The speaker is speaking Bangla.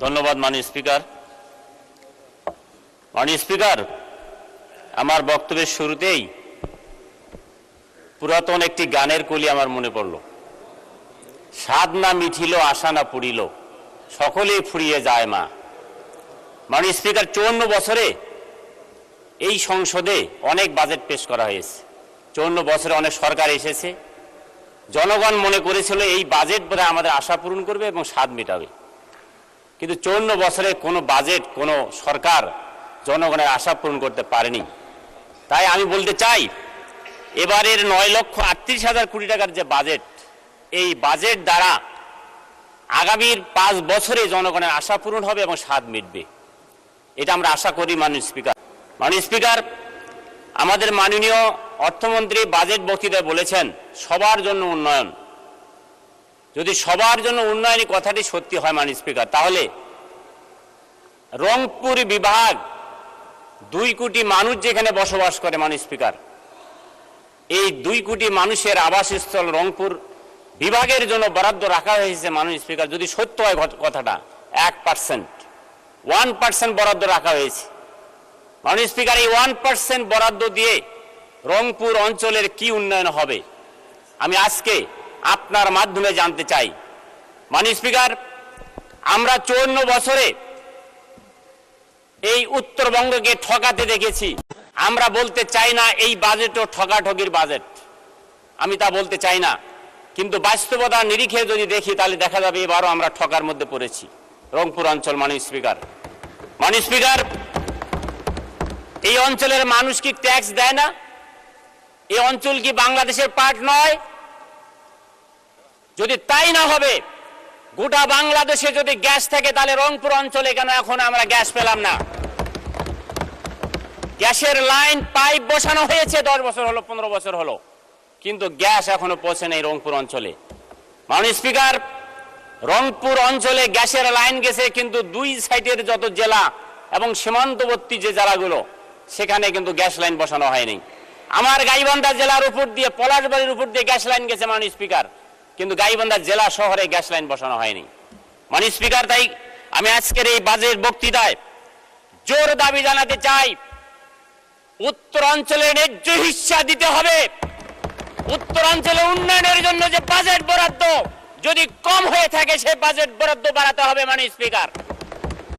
ধন্যবাদ মাননীয় স্পিকার। মাননীয় স্পিকার, আমার বক্তব্যের শুরুতেই পুরাতন একটি গানের কলি আমার মনে পড়ল। স্বাদ না মিঠিল, আশা না পুরিল, সকলেই ফুরিয়ে যায় মা। মাননীয় স্পিকার, 54 বছরে এই সংসদে অনেক বাজেট পেশ করা হয়েছে। 54 বছরে অনেক সরকার এসেছে। জনগণ মনে করেছিল এই বাজেট বোধহয় আমাদের আশা পূরণ করবে এবং স্বাদ মেটাবে, কিন্তু 54 বছরে কোনো বাজেট, কোনো সরকার জনগণের আশা পূরণ করতে পারেনি। তাই আমি বলতে চাই, এবারের 9,38,000 কোটি টাকার যে বাজেট, এই বাজেট দ্বারা আগামীর 5 বছরে জনগণের আশা পূরণ হবে এবং স্বাদ মিটবে, এটা আমরা আশা করি। মাননীয় স্পিকার, আমাদের মাননীয় অর্থমন্ত্রী বাজেট বক্তৃতায় বলেছেন সবার জন্য উন্নয়ন। যদি সবার জন্য উন্নয়নের কথাটি সত্যি হয় মাননীয় স্পিকার, তাহলে রংপুর বিভাগ 2 কোটি মানুষ যেখানে বসবাস করে মাননীয় স্পিকার, এই 2 কোটি মানুষের আবাসস্থল রংপুর বিভাগের জন্য বরাদ্দ রাখা হয়েছে মাননীয় স্পিকার। যদি সত্য হয় কথাটা, 1% বরাদ্দ রাখা হয়েছে মাননীয় স্পিকার। এই 1% বরাদ্দ দিয়ে রংপুর অঞ্চলের কি উন্নয়ন হবে আমি আজকে আপনার মাধ্যমে জানতে চাই। মাননীয় স্পিকার, আমরা 54 বছরে এই উত্তরবঙ্গকে ঠকাতে দেখেছি। আমরা বলতে চাই না এই বাজেটও ঠকাঠকির বাজেট, আমি তা বলতে চাই না, কিন্তু বাস্তবতার নিরিখে যদি দেখি তাহলে দেখা যাবে এবারও আমরা ঠকার মধ্যে পড়েছি রংপুর অঞ্চল। মাননীয় স্পিকার, এই অঞ্চলের মানুষ কি ট্যাক্স দেয় না? এই অঞ্চল কি বাংলাদেশের পার্ট নয়? যদি তাই না হবে, গোটা বাংলাদেশে যদি গ্যাস থাকে তাহলে রংপুর অঞ্চলে কেন এখন আমরা গ্যাস পেলাম না? গ্যাসের লাইন পাইপ বসানো হয়েছে 10 বছর হলো, 15 বছর হলো, কিন্তু গ্যাস এখনো পৌঁছে নেই রংপুর অঞ্চলে। মাননীয় স্পিকার, রংপুর অঞ্চলে গ্যাসের লাইন গেছে, কিন্তু 2 সাইডের যত জেলা এবং সীমান্তবর্তী যে জেলাগুলো, সেখানে কিন্তু গ্যাস লাইন বসানো হয়নি। আমার গাইবান্ধা জেলার উপর দিয়ে, পলাশবাড়ির উপর দিয়ে গ্যাস লাইন গেছে মাননীয় স্পিকার, কিন্তু গাইবান্ধা জেলা শহরে গ্যাস লাইন বসানো হয়নি মাননীয় স্পিকার। তাই আমি আজকের এই বাজেট বক্তৃতায় জোর দাবি জানাতে চাই, উত্তরাঞ্চলে ন্যায্য হিস্সা দিতে হবে। উত্তরাঞ্চলে উন্নয়নের জন্য যে বাজেট বরাদ্দ যদি কম হয়ে থাকে, সে বাজেট বরাদ্দ বাড়াতে হবে মাননীয় স্পিকার।